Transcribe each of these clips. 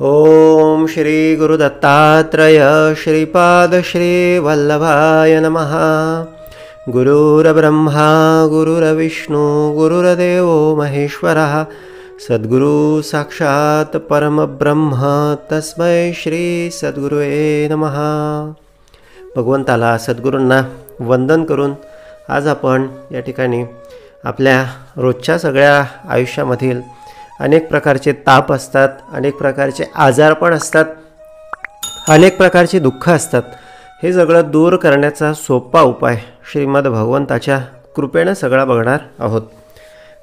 ओम श्री गुरुदत्तात्रेय श्रीपाद श्री वल्लभाय नमः। गुरुर्ब्रह्मा गुरुर्विष्णु गुरुर्देव महेश्वरः सद्गुरु साक्षात् परमब्रह्म तस्मै श्री सद्गुरुवे नमः। भगवंताला सद्गुरूंना वंदन करून आज आपण या ठिकाणी आपल्या रोजच्या सगळ्या आयुष्यामधील अनेक प्रकारचे ताप असतात, अनेक प्रकारचे आजारपण असतात, अनेक प्रकारची दुःख असतात. हे सगळं दूर करण्याचा सोपा उपाय श्रीमद भगवंताच्या कृपेनं सगळा बघणार आहोत.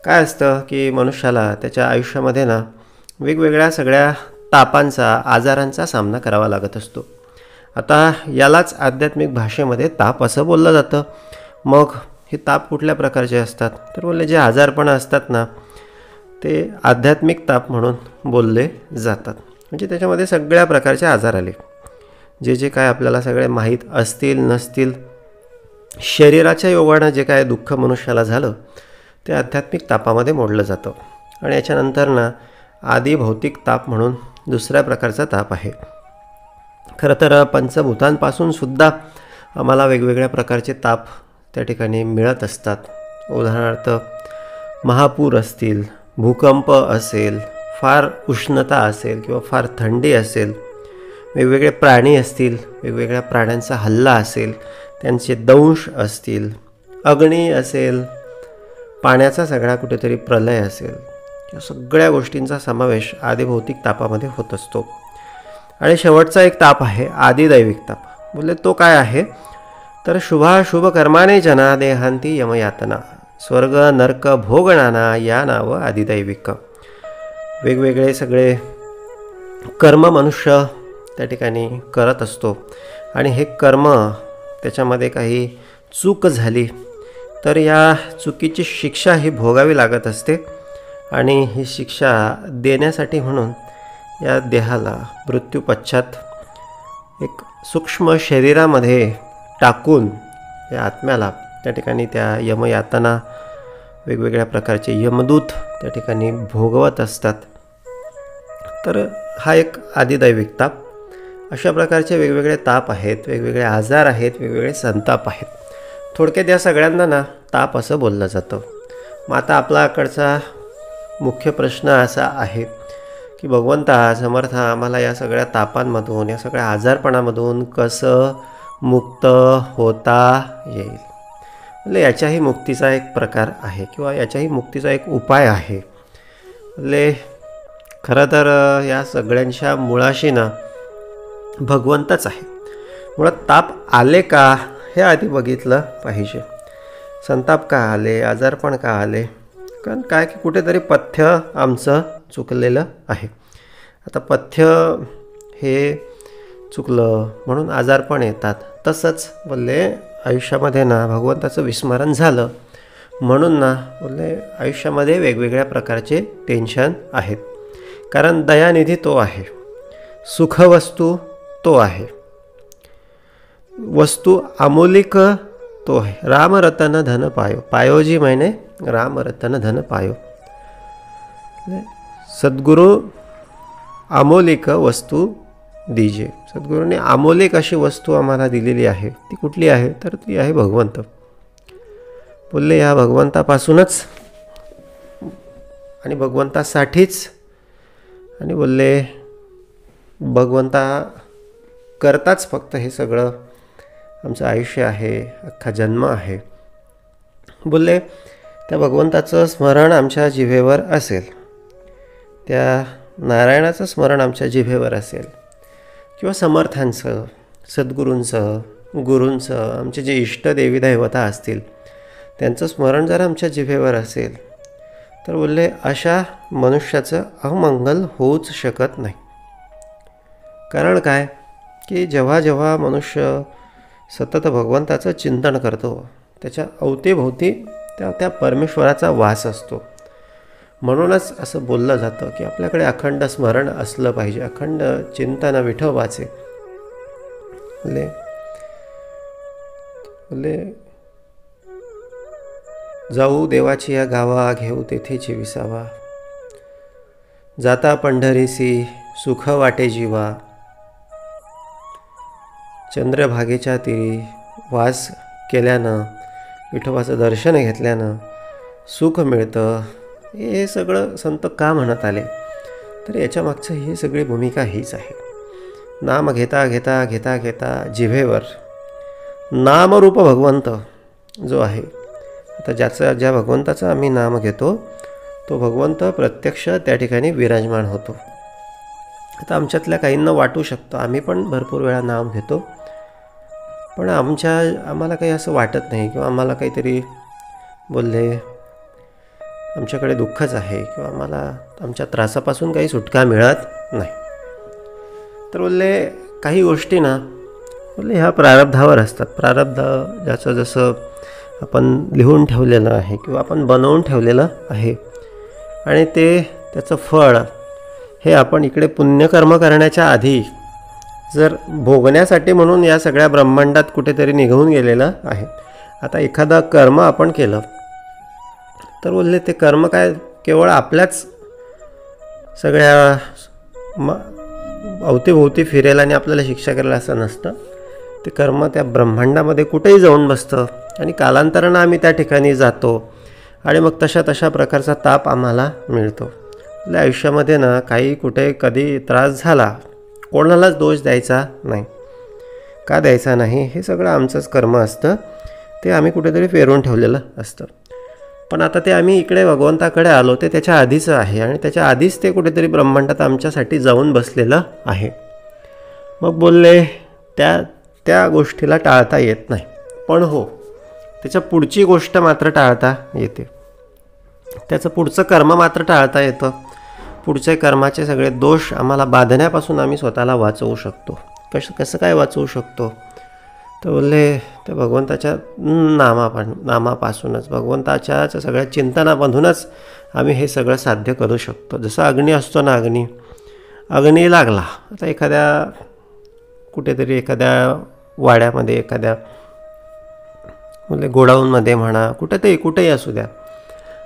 काय असतं की मनुष्याला त्याच्या आयुष्यामध्ये वेगवेगळ्या सगळ्या तापांचा, आजारांचा सामना करावा लागत असतो. आता यालाच आध्यात्मिक भाषेमध्ये ताप असं बोललं जातं. मग हे ताप कुठल्या प्रकारचे असतात तर बोलले जे आजारपण असतात ना ते आध्यात्मिक ताप म्हणून बोलले जातात. म्हणजे त्याच्यामध्ये सगळ्या प्रकारचे आजार आले, जे काय आपल्याला सगळे माहीत असतील नसतील. शरीराच्या योगानं जे काय दुःख मनुष्याला झालं ते आध्यात्मिक तापामध्ये मोडलं जातं. आणि याच्यानंतर आदी भौतिक ताप म्हणून दुसऱ्या प्रकारचा ताप आहे. खरं तर पंचभूतांपासून सुद्धा आम्हाला वेगवेगळ्या प्रकारचे ताप त्या ठिकाणी मिळत असतात. उदाहरणार्थ महापूर असतील, भूकंप असेल, फार उष्णता असेल किंवा फार थंडी असेल, वेगवेगळे प्राणी असतील, वेगवेगळ्या प्राण्यांचा हल्ला असेल, त्यांचे दंश असतील, अग्नी असेल, पाण्याचा सगळा कुठेतरी प्रलय असेल, या सगळ्या गोष्टींचा समावेश आदिभौतिक तापामध्ये होत असतो. आणि शेवटचा एक ताप आहे आदिदैविक ताप. बोलले तो काय आहे तर शुभाशुभ कर्माने जना देहांती यमयातना स्वर्ग नरक भोगणाना या नाव आदिदैविक. वेगवेगळे सगळे कर्म मनुष्य त्या ठिकाणी करत असतो आणि हे कर्म त्याच्यामध्ये काही चूक झाली तर या चुकीची शिक्षा ही भोगावी लागत असते. आणि ही शिक्षा देण्यासाठी म्हणून या देहाला मृत्यूपश्चात एक सूक्ष्म शरीरामध्ये टाकून या आत्म्याला त्या ठिकाणी त्या यमयातना वेगवेगळ्या प्रकारचे यमदूत त्या ठिकाणी भोगवत असतात. तर हा एक आदिदैविक ताप. अशा प्रकारचे वेगवेगळे ताप आहेत, वेगवेगळे आजार आहेत, वेगवेगळे संताप आहेत. थोडक्यात या सगळ्यांना ताप असं बोललं जातं. मग आता आपल्याकडचा मुख्य प्रश्न असा आहे की भगवंता समर्थ आम्हाला या सगळ्या तापांमधून, या सगळ्या आजारपणामधून कसं मुक्त होता येईल. म्हणजे याच्याही मुक्तीचा एक प्रकार आहे किंवा याच्याही मुक्तीचा एक उपाय आहे. म्हणजे खरं तर या सगळ्यांच्या मुळाशी भगवंतच आहे. मुळात ताप आले का हे आधी बघितलं पाहिजे. संताप का आले, आजारपण का आले, कारण काय की कुठेतरी पथ्य आमचं चुकलेलं आहे. आता पथ्य हे चुकलं म्हणून आजारपण येतात. तसंच बोलले आयुष्यामध्ये भगवंताचं विस्मरण झालं म्हणून बोलले आयुष्यामध्ये वेगवेगळ्या प्रकारचे टेन्शन आहेत. कारण दयानिधी तो आहे, सुखवस्तू तो आहे, वस्तू अमूलिक तो आहे. रामरतन धन पायो, पायोजी मैंने रामरतन धन पायो. सद्गुरु अमोलिक वस्तू दीजिए. सद्गुरूंनी अमोलिक अशी वस्तू आम्हाला दिलेली आहे. ती कुठली आहे तर ती आहे भगवंत. बोलले या भगवंतापासूनच आणि भगवंतासाठीच आणि बोलले भगवंता करताच फक्त हे सगळं आमचं आयुष्य आहे, अख्खा जन्म आहे. बोलले त्या भगवंताचं स्मरण आमच्या जिभेवर असेल, त्या नारायणाचं स्मरण आमच्या जिभेवर असेल किंवा समर्थांचं, सद्गुरूंचं, गुरूंचं, आमचे जे इष्ट देवी दैवता असतील त्यांचं स्मरण जर आमच्या जिभेवर असेल तर बोलले अशा मनुष्याचं अमंगल होऊच शकत नाही. कारण काय की जेव्हा जेव्हा मनुष्य सतत भगवंताचं चिंतन करतो त्याच्या अवतीभोवती त्या परमेश्वराचा वास असतो. म्हणूनच असं बोललं जातं की आपल्याकडे अखंड स्मरण असलं पाहिजे, अखंड चिंतन विठोबाचे. बोले जाऊ देवाची या गावा, घेऊ तेथेची विसावा. जाता पंढरीसी सुख वाटे जीवा, चंद्रभागेच्या तीरी वास केल्यानं, विठोबाचं दर्शन घेतल्यानं सुख मिळतं, हे सगळं संत का म्हणत आले? तर याच्यामागचं ही सगळी भूमिका हीच आहे. नाम घेता घेता घेता घेता जिभेवर नामरूप भगवंत जो आहे, आता ज्या भगवंताचं आम्ही नाम घेतो तो भगवंत प्रत्यक्ष त्या ठिकाणी विराजमान होतो. आता आमच्यातल्या काहींना वाटू शकतं, आम्ही पण भरपूर वेळा नाम घेतो, पण आम्हाला काही असं वाटत नाही, किंवा आम्हाला काहीतरी बोलले आमच्याकडे दुःखच आहे, किंवा आम्हाला आमच्या त्रासापासून काही सुटका मिळत नाही. तर बोलले काही गोष्टी ना बोलले ह्या प्रारब्धावर असतात. प्रारब्ध ज्याचं जसं आपण लिहून ठेवलेलं आहे किंवा आपण बनवून ठेवलेलं आहे, आणि त्याचं फळ हे आपण इकडे पुण्यकर्म करण्याच्या आधी जर भोगण्यासाठी म्हणून या सगळ्या ब्रह्मांडात कुठेतरी निघून गेलेलं आहे. आता एखादा कर्म आपण केलं तर बोलले ते कर्म काय केवळ आपल्याच सगळ्या अवतीभोवती फिरेल आणि आपल्याला शिक्षा करायला असं नसतं. ते कर्म त्या ब्रह्मांडामध्ये कुठेही जाऊन बसतं आणि कालांतरानं आम्ही त्या ठिकाणी जातो आणि मग तशा प्रकारचा ताप आम्हाला मिळतो. आपल्या आयुष्यामध्ये ना काही कुठे कधी त्रास झाला, कोणालाच दोष द्यायचा नाही. का द्यायचा नाही? हे सगळं आमचंच कर्म असतं, ते आम्ही कुठेतरी पेरून ठेवलेलं असतं. पण आता ते आम्ही इकडे भगवंताकडे आलो ते त्याच्या आधीचं आहे, आणि त्याच्या आधीच ते कुठेतरी ब्रह्मांडात आमच्यासाठी जाऊन बसलेलं आहे. मग बोलले त्या गोष्टीला टाळता येत नाही, पण हो त्याच्या पुढची गोष्ट मात्र टाळता येते. त्याचं पुढचं कर्म मात्र टाळता येतं. पुढचे कर्माचे सगळे दोष आम्हाला बांधण्यापासून आम्ही स्वतःला वाचवू शकतो. कसं काय वाचवू शकतो? तर बोलले त्या भगवंताच्या नामापासूनच, भगवंताच्याच सगळ्या चिंतनामधूनच आम्ही हे सगळं साध्य करू शकतो. जसं अग्नी असतो ना, अग्नी लागला, आता कुठेतरी एखाद्या वाड्यामध्ये, एखाद्या म्हणजे गोडाऊनमध्ये म्हणा, कुठेही असू द्या,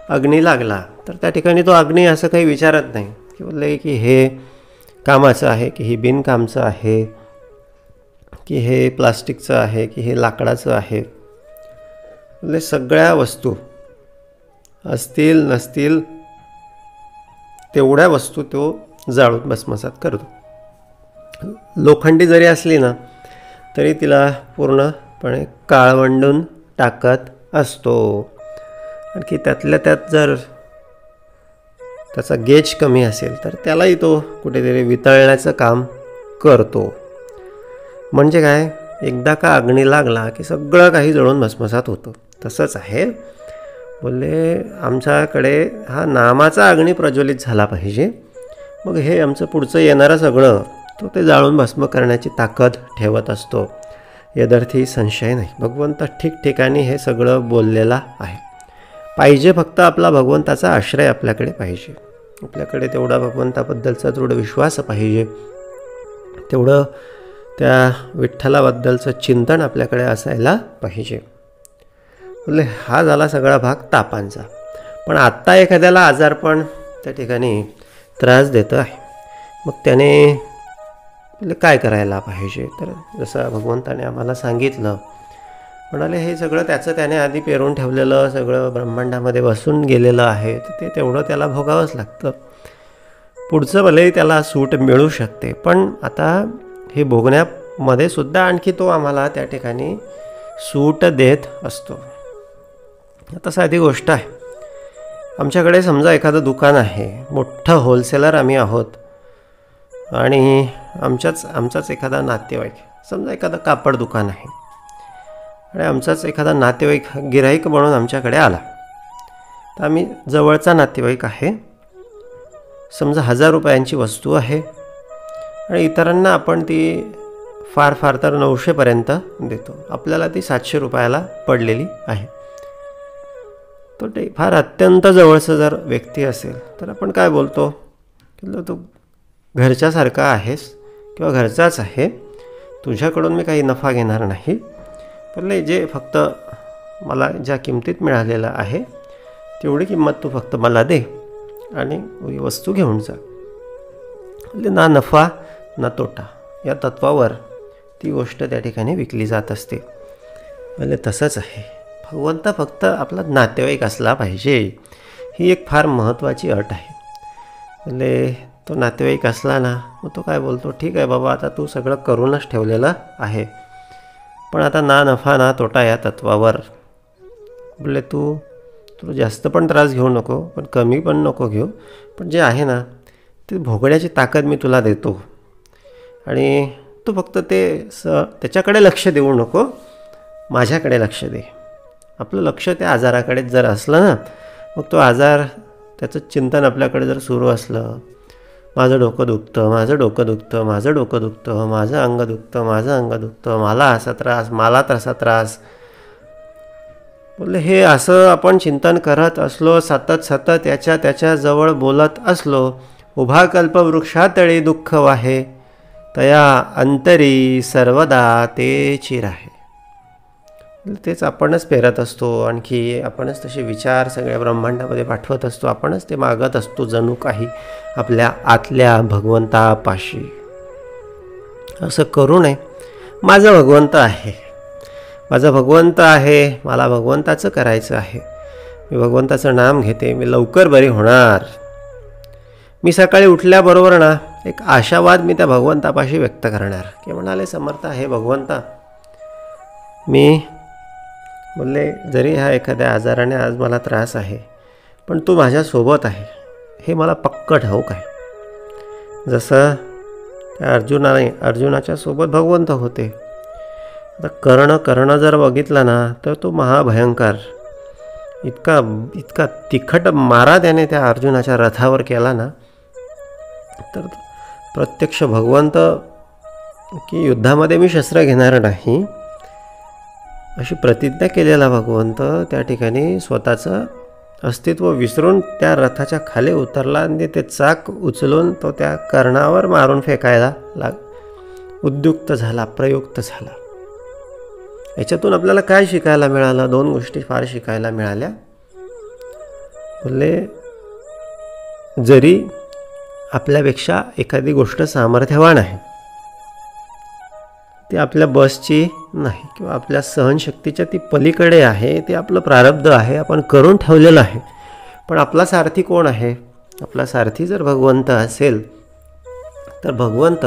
अग्नी लागला तर त्या ठिकाणी तो अग्नी असं काही विचारत नाही की बोलले की हे कामाचं आहे की हे बिनकामचं आहे, की हे प्लास्टिकचं आहे की हे लाकडाचं आहे. म्हणजे सगळ्या वस्तू असतील नसतील तेवढ्या वस्तू तो जाळून भस्मसात करतो. लोखंडी जरी असली ना तरी तिला पूर्णपणे काळवंडून टाकत असतो. आणखी त्यातल्या त्यात जर त्याचा गेज कमी असेल तर त्यालाही तो कुठेतरी वितळण्याचं काम करतो. म्हणजे काय, एकदा का अग्नी लागला की सगळं काही जळून भस्मसात होतं. तसंच आहे. बोलले आमच्याकडे हा नामाचा अग्नी प्रज्वलित झाला पाहिजे, मग हे आमचं पुढचं येणारं सगळं तो ते जाळून भस्म करण्याची ताकद ठेवत असतो. यदर्थी संशय नाही. भगवंत ठिकठिकाणी हे सगळं बोललेला आहे. पाहिजे फक्त आपला भगवंताचा आश्रय आपल्याकडे पाहिजे. आपल्याकडे तेवढा भगवंताबद्दलचा दृढ विश्वास पाहिजे, तेवढं त्या विठ्ठलाबद्दलचं चिंतन आपल्याकडे असायला पाहिजे. बोलले हा झाला सगळा भाग तापांचा. पण आत्ता एखाद्याला आजारपण त्या ठिकाणी त्रास देतं आहे, मग त्याने काय करायला पाहिजे? तर जसं भगवंताने आम्हाला सांगितलं, म्हणाले हे सगळं त्याने आधी पेरून ठेवलेलं सगळं ब्रह्मांडामध्ये बसून गेलेलं आहे, तर ते तेवढं त्याला भोगावंच लागतं. पुढचं भलेही त्याला सूट मिळू शकते, पण आता हे भोगण्यामध्ये सुद्धा आणखी तो आम्हाला त्या ठिकाणी सूट देत असतो. आता साधी गोष्ट आहे, आमच्याकडे समजा एखादं दुकान आहे, मोठं होलसेलर आम्ही आहोत, आणि आमचाच एखादा नातेवाईक, समजा एखादं कापड दुकान आहे, आणि आमचाच एखादा नातेवाईक गिऱ्हाईक म्हणून आमच्याकडे आला. तर आम्ही जवळचा नातेवाईक आहे, समजा 1000 रुपयांची वस्तू आहे, आणि इतरांना आपण ती फार तर 900पर्यंत देतो. आपल्याला ती 700 रुपयाला पडलेली आहे. तो ते फार अत्यंत जवळचं जर व्यक्ती असेल तर आपण काय बोलतो की तो घरच्यासारखा आहेस किंवा घरचाच आहे, तुझ्याकडून मी काही नफा घेणार नाही, पण जे फक्त मला ज्या किमतीत मिळालेलं आहे तेवढी किंमत तू फक्त मला दे आणि वस्तू घेऊन जा. म्हणजे ना नफा ना तोटा या तत्वावर ती गोष्ट त्या ठिकाणी विकली जात असते. म्हणजे तसंच आहे, भगवंत फक्त आपला नातेवाईक असला पाहिजे ही एक फार महत्त्वाची अट आहे. म्हणजे तो नातेवाईक असला ना, मग तो काय बोलतो, ठीक आहे बाबा, आता तू सगळं करूनच ठेवलेलं आहे, पण आता ना नफा ना तोटा या तत्वावर बोलले तू जास्त पण त्रास घेऊ नको, पण कमी पण नको घेऊ, पण जे आहे ना ते भोगण्याची ताकद मी तुला देतो आणि तू फक्त त्याच्याकडे लक्ष देऊ नको, माझ्याकडे लक्ष दे. आपलं लक्ष त्या आजाराकडेच जर असलं ना, मग तो आजार त्याचं चिंतन आपल्याकडे जर सुरू असलं, माझं डोकं दुखतं, माझं डोकं दुखतं, माझं डोकं दुखतं, माझं अंग दुखतं, माझं अंग दुखतं, मला असा त्रास, मला तसा त्रास, बोलले हे असं आपण चिंतन करत असलो, सतत त्याच्याजवळ बोलत असलो, उभा कल्पवृक्षातळी दुःख वाहे, तया अंतरी सर्वदा ते चिर आहे. तेच आपणच पेरत असतो, आणखी आपणच तसे विचार सगळ्या ब्रह्मांडामध्ये पाठवत असतो, आपणच ते मागत असतो जणू काही आपल्या आतल्या भगवंतापाशी. असं करू नये. माझा भगवंत आहे, माझा भगवंत आहे, मला भगवंताचं करायचं आहे, मी भगवंताचं नाम घेते, मी लवकर बरी होणार. मी सकाळी उठल्याबरोबर ना एक आशावाद मी त्या भगवंतापाशी व्यक्त करणार, की म्हणाले समर्थ आहे भगवंता, मी बोलले जरी ह्या एखाद्या आजाराने आज मला त्रास आहे, पण तू माझ्यासोबत आहे हे मला पक्क ठाऊक आहे. जसं त्या अर्जुनाच्या सोबत भगवंत होते. आता कर्ण जर बघितला ना तर तो महाभयंकर, इतका तिखट मारा त्याने त्या अर्जुनाच्या रथावर केला ना, तर प्रत्यक्ष भगवंत की युद्धामध्ये मी शस्त्र घेणार नाही अशी प्रतिज्ञा केलेला भगवंत त्या ठिकाणी स्वतःचं अस्तित्व विसरून त्या रथाच्या खाली उतरला आणि ते चाक उचलून तो त्या कर्णावर मारून फेकायला उद्युक्त झाला, प्रयुक्त झाला. याच्यातून आपल्याला काय शिकायला मिळालं? दोन गोष्टी फार शिकायला मिळाल्या. बोलले जरी आपल्यापेक्षा एखादी गोष्ट सामर्थ्यवान आहे, ती आपल्या बसची नाही किंवा आपल्या सहनशक्तीच्या ती पलीकडे आहे, ते आपलं प्रारब्ध आहे, आपण करून ठेवलेलं आहे, पण आपला सारथी कोण आहे? आपला सारथी जर भगवंत असेल तर भगवंत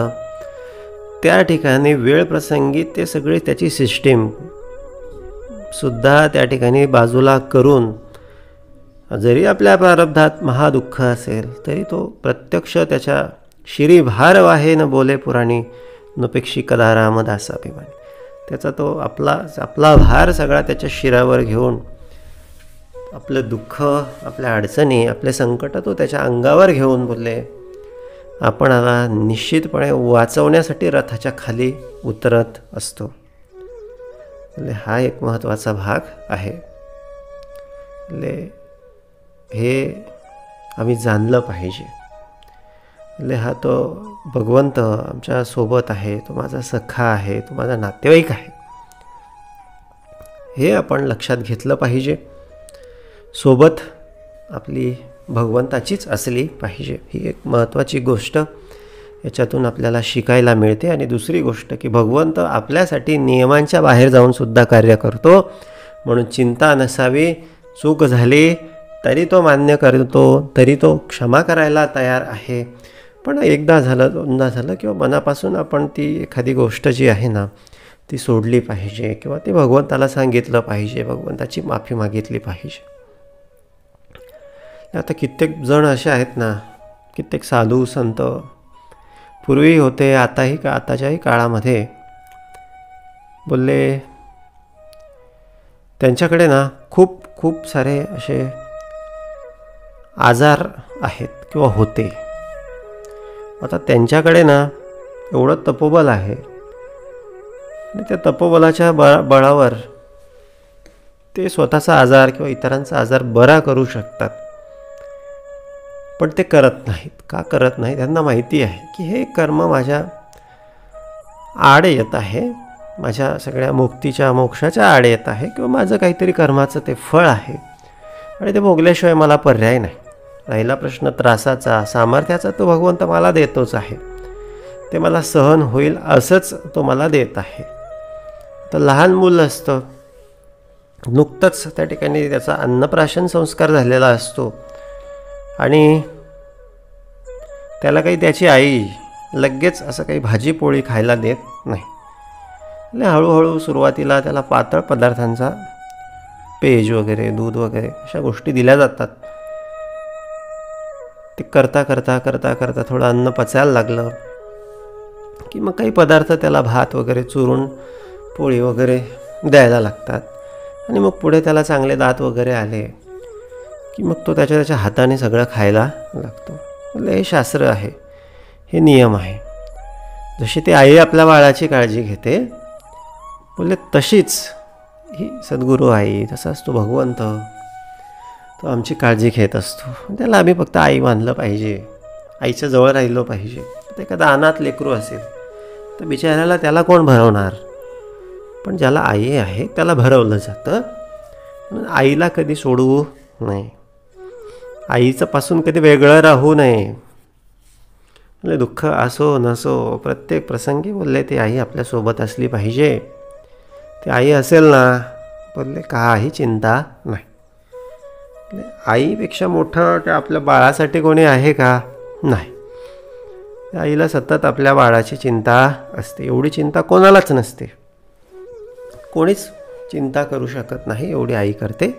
त्या ठिकाणी वेळ प्रसंगी ते सगळी त्याची सिस्टीम सुद्धा त्या ठिकाणी बाजूला करून, जरी आपल्या प्रारब्धात महादुःख असेल तरी तो प्रत्यक्ष त्याच्या शिरी भार वाहे न बोले पुराणी नपेक्षी कदा रामदास अभिमानी, त्याचा तो आपला भार सगळा त्याच्या शिरावर घेऊन, आपलं दुःख, आपल्या अडचणी, आपले संकट तो त्याच्या अंगावर घेऊन बोलले आपण आला निश्चितपणे वाचवण्यासाठी रथाच्या खाली उतरत असतो. म्हणजे हा एक महत्त्वाचा भाग आहे. म्हणजे हे आम्ही जाणलं पाहिजे. म्हणजे हा तो भगवंत आमच्या सोबत आहे, तो माझा सखा आहे, तो माझा नातेवाईक आहे, हे आपण लक्षात घेतलं पाहिजे. सोबत आपली भगवंताचीच असली पाहिजे, ही एक महत्त्वाची गोष्ट याच्यातून आपल्याला शिकायला मिळते. आणि दुसरी गोष्ट की भगवंत आपल्यासाठी नियमांच्या बाहेर जाऊन सुद्धा कार्य करतो, म्हणून चिंता नसावी. चूक झाली तरी तो मान्य करतो, तरी तो क्षमा करायला तयार आहे. पण एकदा झालं, दोनदा झालं किंवा मनापासून आपण ती एखादी गोष्ट जी आहे ना ती सोडली पाहिजे किंवा ती भगवंताला सांगितलं पाहिजे, भगवंताची माफी मागितली पाहिजे. आता कित्येक जण असे आहेत ना, कित्येक साधू संत पूर्वी होते, आताच्याही काळामध्ये बोलले त्यांच्याकडे ना खूप सारे असे आजार आहेत किंवा होते. आता त्यांच्याकडे ना एवढं तपोबल आहे आणि त्या तपोबलाच्या बळावर ते स्वतःचा आजार किंवा इतरांचा आजार बरा करू शकतात, पण ते करत नाहीत. का करत नाही? त्यांना माहिती आहे की हे कर्म माझ्या आड येत आहे, माझ्या सगळ्या मुक्तीच्या मोक्षाच्या आड येत आहे, किंवा माझं काहीतरी कर्माचं ते फळ आहे आणि ते भोगल्याशिवाय मला पर्याय नाही. राहिला प्रश्न त्रासाचा, सामर्थ्याचा, तो भगवंत मला देतोच आहे. ते मला सहन होईल असंच तो मला देत आहे. तर लहान मूल असतं, नुकतंच त्या ठिकाणी त्याचा अन्नप्राशन संस्कार झालेला असतो आणि त्याला काही त्याची आई लगेच असं काही भाजी पोळी खायला देत नाही. म्हणजे हळूहळू सुरुवातीला त्याला पातळ पदार्थांचा, पेज वगैरे, दूध वगैरे अशा गोष्टी दिल्या जातात. ते करता करता करता करता थोडं अन्न पचायला लागलं की मग काही पदार्थ त्याला भात वगैरे चुरून पोळी वगैरे द्यायला लागतात. आणि मग पुढे त्याला चांगले दात वगैरे आले की मग तो त्याच्या हाताने सगळं खायला लागतो. म्हणजे हे शास्त्र आहे, हे नियम आहे. जशी ती आई आपल्या बाळाची काळजी घेते, बोलले तशीच ही सद्गुरू आई, तसाच तो भगवंत, तो आमची काळजी घेत असतो. त्याला आम्ही फक्त आई मानलं पाहिजे, आईच्या जवळ राहिलो पाहिजे. तर एखादा अनाथ लेकरू असेल तर बिचाऱ्याला त्याला कोण भरवणार, पण ज्याला आई आहे त्याला भरवलं जातं. म्हणून आईला कधी सोडवू नये, आईचं पासून कधी वेगळं राहू नये. म्हणजे दुःख असो नसो, प्रत्येक प्रसंगी बोलले ती आई आपल्यासोबत असली पाहिजे. ती आई असेल ना, बोलले काही चिंता नाही. आईपेक्षा मोठं त्या आपल्या बाळासाठी कोणी आहे का? नाही. आईला सतत आपल्या बाळाची चिंता असते. एवढी चिंता कोणालाच नसते, कोणीच चिंता करू शकत नाही एवढी आई करते.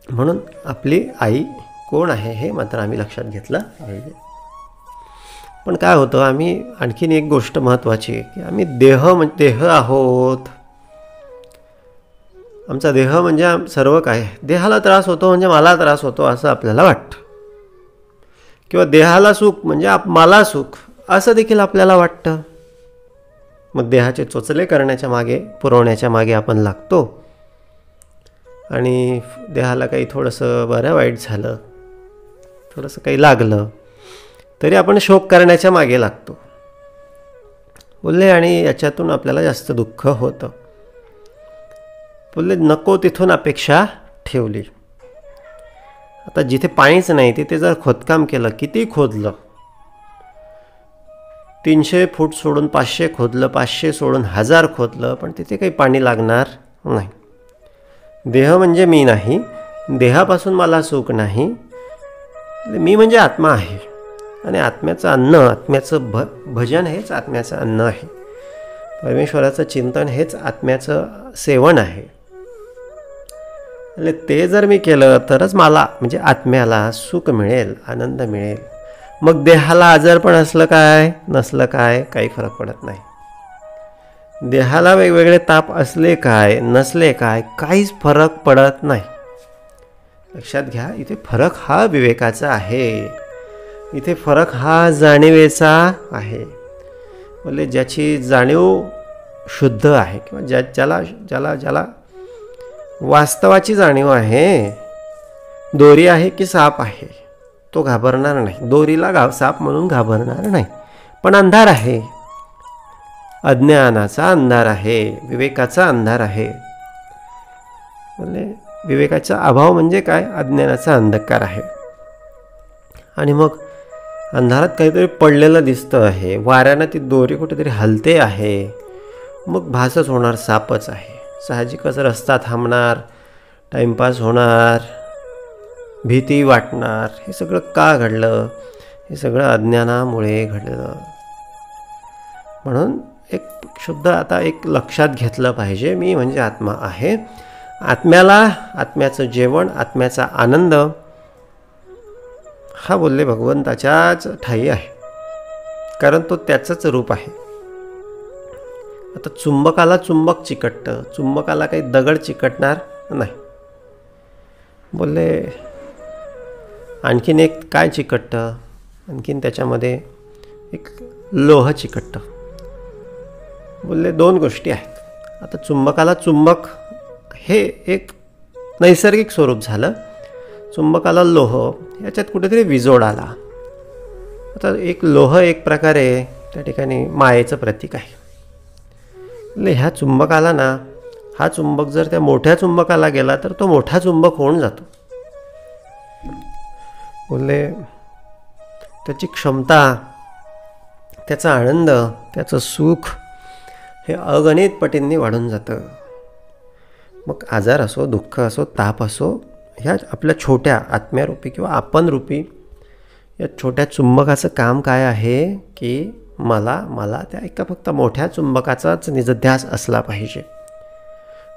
म्हणून आपली आई कोण आहे हे मात्र आम्ही लक्षात घेतलं पाहिजे. पण काय होतं, आम्ही आणखीन एक गोष्ट महत्त्वाची आहे की आम्ही देह आहोत. आमचा देह म्हणजे सर्व काय. देहाला त्रास होतो म्हणजे मला त्रास होतो असं आपल्याला वाटतं, किंवा देहाला सुख म्हणजे मला सुख असं देखील आपल्याला वाटतं. मग देहाचे चोचले करण्याच्या मागे, पुरवण्याच्या मागे आपण लागतो. आणि देहाला काही थोडंसं बरं वाईट झालं, थोडंसं काही लागलं तरी आपण शोक करण्याच्या मागे लागतो, बोलले. आणि याच्यातून आपल्याला जास्त दुःख होतं. बोलले नको तिथून अपेक्षा ठेवली. आता जिथे पाणीच नाही तिथे जर खोदकाम केलं, किती खोदलं, 300 फूट सोडून 500 खोदलं, 500 सोडून 1000 खोदलं, पण तिथे काही पाणी लागणार नाही. देह म्हणजे मी नाही, देहापासून मला सुख नाही. मी म्हणजे आत्मा आहे आणि आत्म्याचं अन्न, आत्म्याचं भजन हेच आत्म्याचं अन्न आहे. परमेश्वराचं चिंतन हेच आत्म्याचं सेवन आहे. म्हणजे ते जर मी केलं तरच मला म्हणजे आत्म्याला सुख मिळेल, आनंद मिळेल. मग देहाला आजारपण असलं काय नसलं काय काही फरक पडत नाही. देहाला वेगवेगळे ताप असले काय नसले काय काहीच फरक पडत नाही. लक्षात घ्या, इथे फरक हा विवेकाचा आहे, इथे फरक हा जाणीवेचा आहे. म्हणजे ज्याची जाणीव शुद्ध आहे किंवा ज्याला ज्याला ज्याला वास्तवाची जाणीव आहे, दोरी आहे की साप आहे, तो घाबरणार नाही. दोरीला साप म्हणून घाबरणार नाही. पण अंधार आहे, अज्ञानाचा अंधार आहे, विवेकाचा अंधार आहे. म्हणजे विवेकाचा अभाव म्हणजे काय, अज्ञानाचा अंधकार आहे. आणि मग अंधारात काहीतरी पडलेलं दिसतं आहे, वाऱ्यानं ती दोरी कुठेतरी हलते आहे, मग भासच होणार सापच आहे. साहजिकच रस्ता थांबणार, टाईमपास होणार, भीती वाटणार. हे सगळं का घडलं, हे सगळं अज्ञानामुळे घडलं. म्हणून एक शुद्ध आता एक लक्षात घेतलं पाहिजे, मी म्हणजे आत्मा आहे. आत्म्याला आत्म्याचं जेवण, आत्म्याचा आनंद हा बोलले भगवंताच्याच ठाई आहे, कारण तो त्याचंच रूप आहे. आता चुंबकाला चुंबक चिकटतं, चुंबकाला काही दगड चिकटणार नाही. बोलले आणखीन एक काय चिकटतं, आणखीन त्याच्यामध्ये एक लोह चिकटतं. बोलले 2 गोष्टी आहेत. आता चुंबकाला चुंबक हे एक नैसर्गिक स्वरूप झालं, चुंबकाला लोह याच्यात कुठेतरी विजोड आला. आता एक लोह एक प्रकारे त्या ठिकाणी मायेचं प्रतीक आहे. म्हणजे ह्या चुंबकाला ना, हा चुंबक जर त्या मोठ्या चुंबकाला गेला तर तो मोठा चुंबक होऊन जातो. बोलले त्याची क्षमता, त्याचा आनंद, त्याचं सुख हे अगणित पटींनी वाढून जातं. मग आजार असो, दुःख असो, ताप असो, ह्या आपल्या छोट्या आत्म्यारूपी किंवा आपणरूपी या छोट्या चुंबकाचं काम काय आहे की मला त्या एका फक्त मोठ्या चुंबकाचाच निजध्यास असला पाहिजे,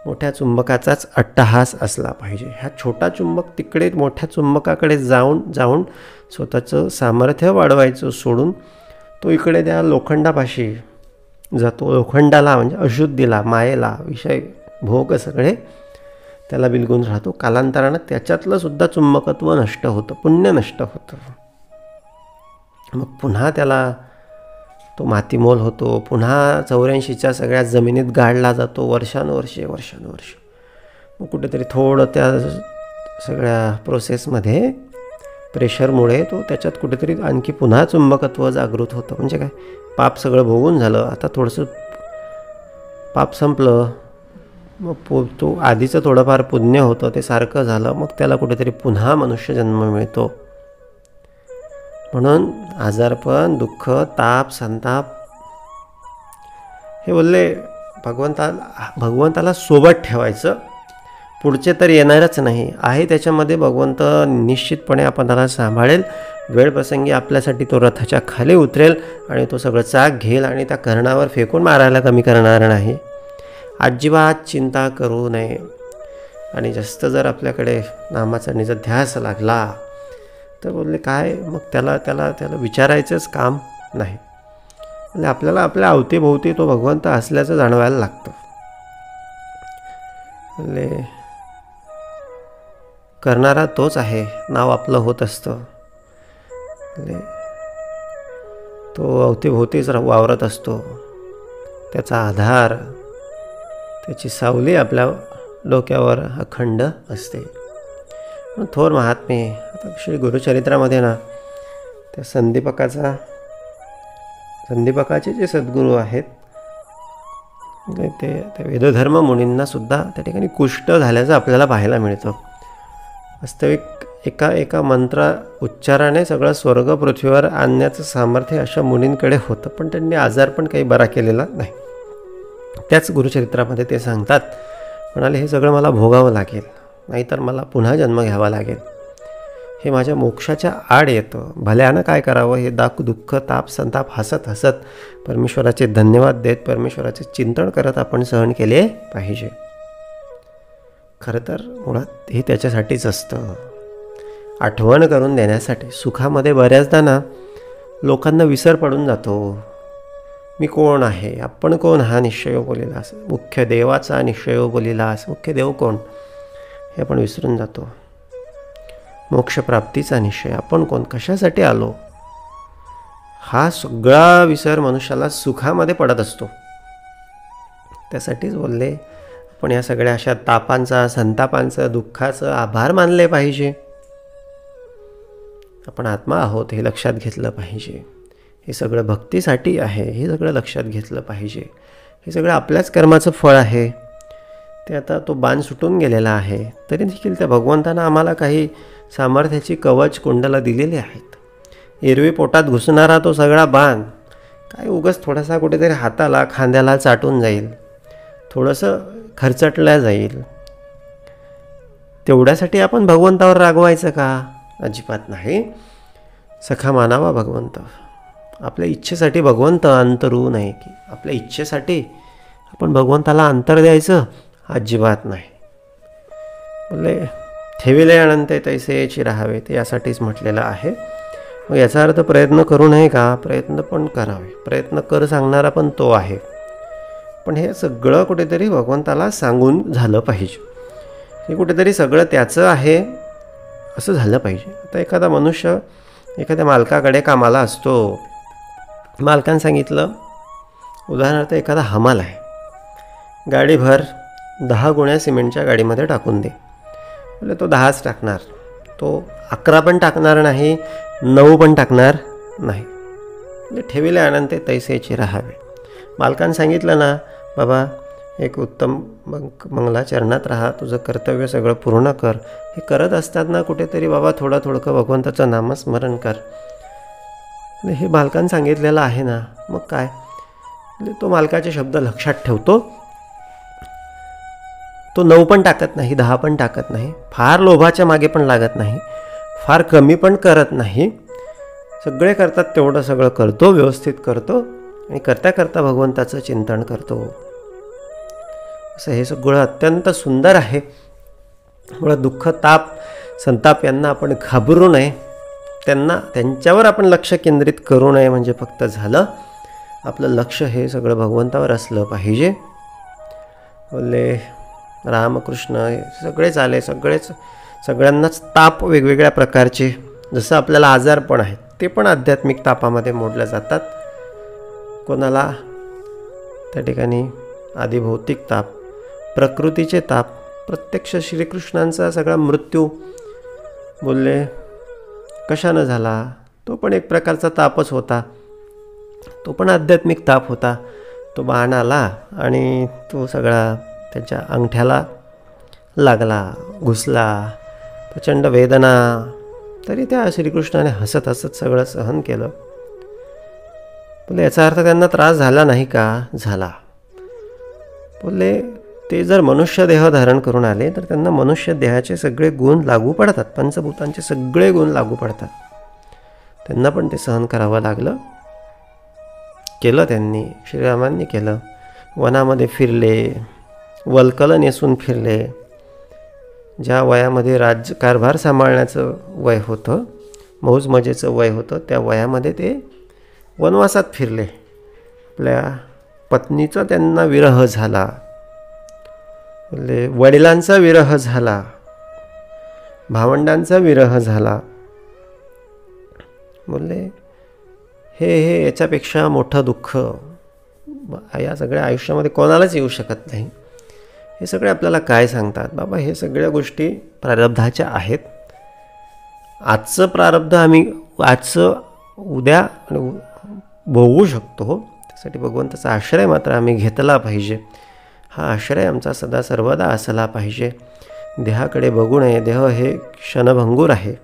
मोठ्या चुंबकाचाच अट्टहास असला पाहिजे. ह्या छोटा चुंबक तिकडे मोठ्या चुंबकाकडे जाऊन स्वतःचं सामर्थ्य वाढवायचं सोडून तो इकडे त्या लोखंडापाशी जातो. लोखंडाला म्हणजे अशुद्धीला, मायेला, विषय, भोग सगळे त्याला बिलगून राहतो. कालांतरानं त्याच्यातलं सुद्धा चुंबकत्व नष्ट होतं, पुण्य नष्ट होतं. मग पुन्हा त्याला तो मातीमोल होतो, पुन्हा 84च्या सगळ्या जमिनीत गाडला जातो वर्षानुवर्षे. मग कुठेतरी थोडं त्या सगळ्या प्रोसेसमध्ये प्रेशरमुळे तो त्याच्यात कुठेतरी आणखी पुन्हा चुंबकत्व जागृत होतं. म्हणजे काय, पाप सगळं भोगून झालं, आता थोडंसं पाप संपलं, मग तो आधीचं थोडंफार पुण्य होतं ते सारखं झालं, मग त्याला कुठेतरी पुन्हा मनुष्य जन्म मिळतो. म्हणून आजारपण, दुःख, ताप, संताप हे बोलले भगवंताला सोबत ठेवायचं, पुढचे तर येणारच नाही आहे त्याच्यामध्ये भगवंत निश्चितपणे आपणाला सांभाळेल. वेळप्रसंगी आपल्यासाठी तो रथाच्या खाली उतरेल आणि तो सगळं चाक घेईल आणि त्या कर्णावर फेकून मारायला कमी करणार नाही. अजिबात चिंता करू नये. आणि जास्त जर आपल्याकडे नामाचा निजध्यास लागला तर बोलले काय, मग त्याला विचारायचंच काम नाही. म्हणजे आपल्याला आपल्या अवतीभोवती तो भगवंत असल्याचं जाणवायला लागतं. म्हणजे करणारा तोच आहे, नाव आपलं होत असतं. म्हणजे तो अवतीभोवतीच वावरत असतो, त्याचा आधार, त्याची सावली आपल्या डोक्यावर अखंड असते. थोर महात्मे आता श्री गुरुचरित्रामध्ये ना त्या संदीपकाचे जे सद्गुरू आहेत ते वेदधर्म मुनींना सुद्धा त्या ठिकाणी कुष्ठ झाल्याचं आपल्याला पाहायला मिळतं. वास्तविक एका मंत्र उच्चाराने सगळं स्वर्ग पृथ्वीवर आणण्याचं सामर्थ्य अशा मुनींकडे होतं, पण त्यांनी आजार पण काही बरा केलेला नाही. त्याच गुरुचरित्रामध्ये ते सांगतात, म्हणाले हे सगळं मला भोगावं लागेल, नाहीतर मला पुन्हा जन्म घ्यावा लागेल. हे माझ्या मोक्षाच्या आड येतं. भल्यानं काय करावं, हे दुःख, ताप, संताप हसत परमेश्वराचे धन्यवाद देत, परमेश्वराचे चिंतन करत आपण सहन केले पाहिजे. खरं तर मुळात हे त्याच्यासाठीच असतं, आठवण करून देण्यासाठी. सुखामध्ये बऱ्याचदा ना लोकांना विसर पडून जातो. मी कोण आहे, आपण कोण, हा निश्चय बोलिला असं, मुख्य देवाचा निश्चय बोलिला असं, मुख्य देव कोण हे आपण विसरून जातो. मोक्षप्राप्तीचा निश्चय, आपण कोण, कशासाठी आलो, हा सगळा विसर मनुष्याला सुखामध्ये पडत असतो. त्यासाठीच बोलले आपण या सगळ्या अशा तापांचा, संतापांचं, दुःखाचं आभार मानले पाहिजे. आपण आत्मा आहोत हे लक्षात घेतलं पाहिजे. हे सगळं भक्तीसाठी आहे हे सगळं लक्षात घेतलं पाहिजे. हे सगळं आपल्याच कर्माचं फळ आहे. ते आता तो बाण सुटून गेलेला आहे, तरी देखील त्या भगवंतानं आम्हाला काही सामर्थ्याची कवच कुंडला दिलेली आहेत. एरवी पोटात घुसणारा तो सगळा बाण काय उगाच थोडासा कुठेतरी हाताला, खांद्याला चाटून जाईल, थोडंसं खरचटल्या जाईल. तेवढ्यासाठी आपण भगवंतावर रागवायचं का? अजिबात नाही. सखा मानावा भगवंत. आपल्या इच्छेसाठी भगवंत अंतरू नये की आपल्या इच्छेसाठी आपण भगवंताला अंतर द्यायचं? अजिबात नाही. बोले ठेविले अनंते तैसेची राहावे, ते यासाठीच म्हटलेलं आहे. मग याचा अर्थ प्रयत्न करू नये का? प्रयत्न पण करावे. प्रयत्न कर सांगणारा पण तो आहे. पण हे सगळं कुठेतरी भगवंताला सांगून झालं पाहिजे. हे कुठेतरी सगळं त्याचं आहे असं झालं पाहिजे. आता एखादा मनुष्य एखाद्या मालकाकडे कामाला असतो. मालकानं सांगितलं, उदाहरणार्थ एखादा हमाल आहे, गाडीभर 10 गुण्या सिमेंटच्या गाडीमध्ये टाकून दे. म्हणजे तो 10च टाकणार, तो 11 पण टाकणार नाही, 9 पण टाकणार नाही. म्हणजे ठेविले अनंते तैसेची राहावे. मालकानं सांगितलं ना, बाबा एक उत्तम मंगलाचरणात राहा, तुझं कर्तव्य सगळं पूर्ण कर. हे करत असताना कुठेतरी बाबा थोडं भगवंताचं नामस्मरण कर. हे मालकानं सांगितलेलं आहे ना, मग काय. तो मालकाचे शब्द लक्षात ठेवतो. तो 9 पण टाकत नाही, 10 पण टाकत नाही, फार लोभाच्या मागे पण लागत नाही, फार कमी पण करत नाही. सगळे करतात तेवढं सगळं करतो, व्यवस्थित करतो आणि करता करता भगवंताचं चिंतन करतो. असं हे सगळं अत्यंत सुंदर आहे. त्यामुळं दुःख, ताप, संताप यांना आपण घाबरू नये, त्यांच्यावर आपण लक्ष केंद्रित करू नये. म्हणजे फक्त झालं, आपलं लक्ष हे सगळं भगवंतावर असलं पाहिजे. बोलले रामकृष्ण सगळेच आले, सगळ्यांनाच ताप वेगवेगळ्या प्रकारचे, जसं आपल्याला आजार पण आहेत ते पण आध्यात्मिक तापामध्ये मोडले जातात. कोणाला त्या ठिकाणी आदिभौतिक ताप, प्रकृतीचे ताप, प्रत्यक्ष श्रीकृष्णांचा सगळा मृत्यू बोलले कशानं झाला, तो पण एक प्रकारचा तापच होता, तो पण आध्यात्मिक ताप होता. तो बाण आला आणि तो सगळा त्याच्या अंगठ्याला लागला, घुसला, प्रचंड वेदना. तरी त्या श्रीकृष्णाने हसत हसत सगळं सहन केलं. बोले याचा अर्थ त्यांना त्रास झाला नाही का? झाला. बोले ते जर मनुष्य देह धारण करून आले तर त्यांना मनुष्य देहाचे सगळे गुण लागू पडतात, पंचभूतांचे सगळे गुण लागू पडतात. त्यांना पण ते सहन करावं लागलं. केलं त्यांनी, श्रीरामांनी केलं. वनामध्ये फिरले, वल्कल नेसून फिरले. ज्या वयामध्ये राज्यकारभार सांभाळण्याचं वय होतं, मौज मजेचं वय होतं, त्या वयामध्ये ते वनवासात फिरले. आपल्या पत्नीचा त्यांना विरह झाला, वडिलांचा विरह झाला, भावंडांचा विरह झाला. बोलले हे याच्यापेक्षा मोठं दुःख या सगळ्या आयुष्यामध्ये कोणालाच येऊ शकत नाही. हे सगळे आपल्याला काय सांगतात? बाबा हे सगळ्या गोष्टी प्रारब्धाच्या आहेत. आजचं प्रारब्ध आम्ही उद्या भोगू शकतो. त्यासाठी भगवंताचा आश्रय मात्र आम्ही घेतला पाहिजे. हा आश्रय आमचा सदा सर्वदा असला पाहिजे. देहाकडे बघू नये. देह हे क्षणभंगूर आहे.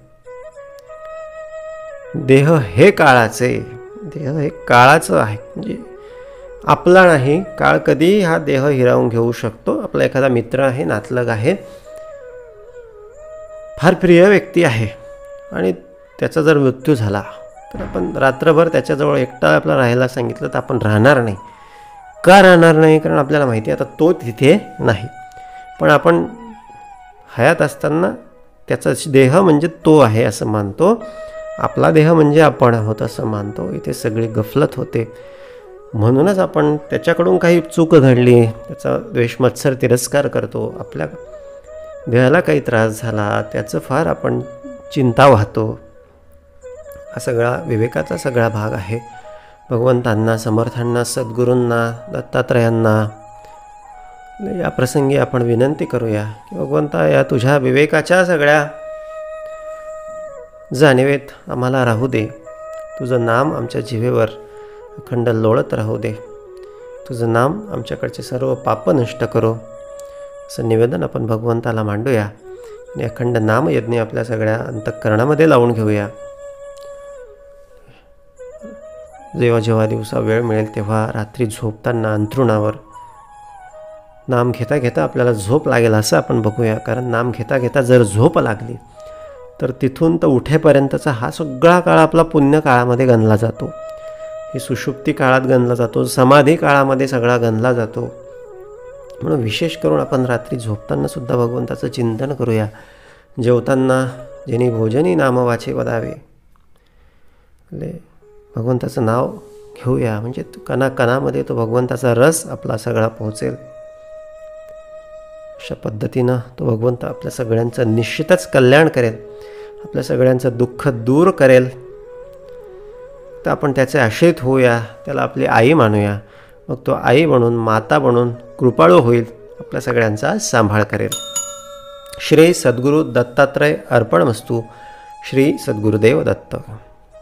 देह हे काळाचे, देह हे काळाचं आहे, म्हणजे आपला नाही. काळ कधी हा देह हिरावून घेऊ शकतो. आपला एखादा मित्र आहे, नातलग आहे, फार प्रिय व्यक्ती आहे आणि त्याचा जर मृत्यू झाला तर आपण रात्रभर त्याच्याजवळ एकटा आपला राहायला सांगितलं तर आपण राहणार नाही. का राहणार नाही? कारण आपल्याला माहिती आहे आता तो तिथे नाही. पण आपण हयात असताना त्याचा देह म्हणजे तो आहे असं मानतो. आपला देह म्हणजे आपण आहोत असं मानतो. इथे सगळी गफलत होते. म्हणूनच आपण त्याच्याकडून काही चूक घडली, त्याचा द्वेष मत्सर तिरस्कार करतो. आपल्या देहाला काही त्रास झाला त्याचं फार आपण चिंता वाहतो. हा सगळा विवेकाचा सगळा भाग आहे. भगवंतांना, समर्थांना, सद्गुरूंना, दत्तात्रयांना या प्रसंगी आपण विनंती करूया की भगवंता या तुझ्या विवेकाच्या सगळ्या जाणीवेत आम्हाला राहू दे. तुझं नाम आमच्या जिभेवर अखंड लोळत राहू दे. तुझं नाम आमच्याकडचे सर्व पाप नष्ट करो असं निवेदन आपण भगवंताला मांडूया आणि अखंड नामयज्ञ आपल्या सगळ्या अंतःकरणामध्ये लावून घेऊया. जेव्हा जेव्हा दिवसा वेळ मिळेल तेव्हा रात्री झोपताना अंथरुणावर नाम घेता घेता आपल्याला झोप लागेल असं आपण बघूया. कारण नाम घेता घेता जर झोप लागली तर तिथून तर उठेपर्यंतचा हा सगळा काळ आपला पुण्य काळामध्ये गणला जातो. ही सुषुप्ती काळात गणला जातो, समाधी काळामध्ये सगळा गणला जातो. म्हणून विशेष करून आपण रात्री झोपताना सुद्धा भगवंताचं चिंतन करूया. जेवताना जेणे भोजनी नाम वाचे वदावे, भगवंताचं नाव घेऊया. म्हणजे कणाकणामध्ये तो भगवंताचा रस आपला सगळा पोहोचेल. अशा पद्धतीनं तो भगवंत आपल्या सगळ्यांचं निश्चितच कल्याण करेल, आपल्या सगळ्यांचं दुःख दूर करेल. तर आपण त्याचे आश्रित होऊया, त्याला आपली आई मानूया. मग तो आई बनून, माता बनून कृपाळू होईल, आपल्या सगळ्यांचा सांभाळ करेल. श्री सद्गुरू दत्तात्रय अर्पणमस्तू. श्री सद्गुरुदेव दत्त.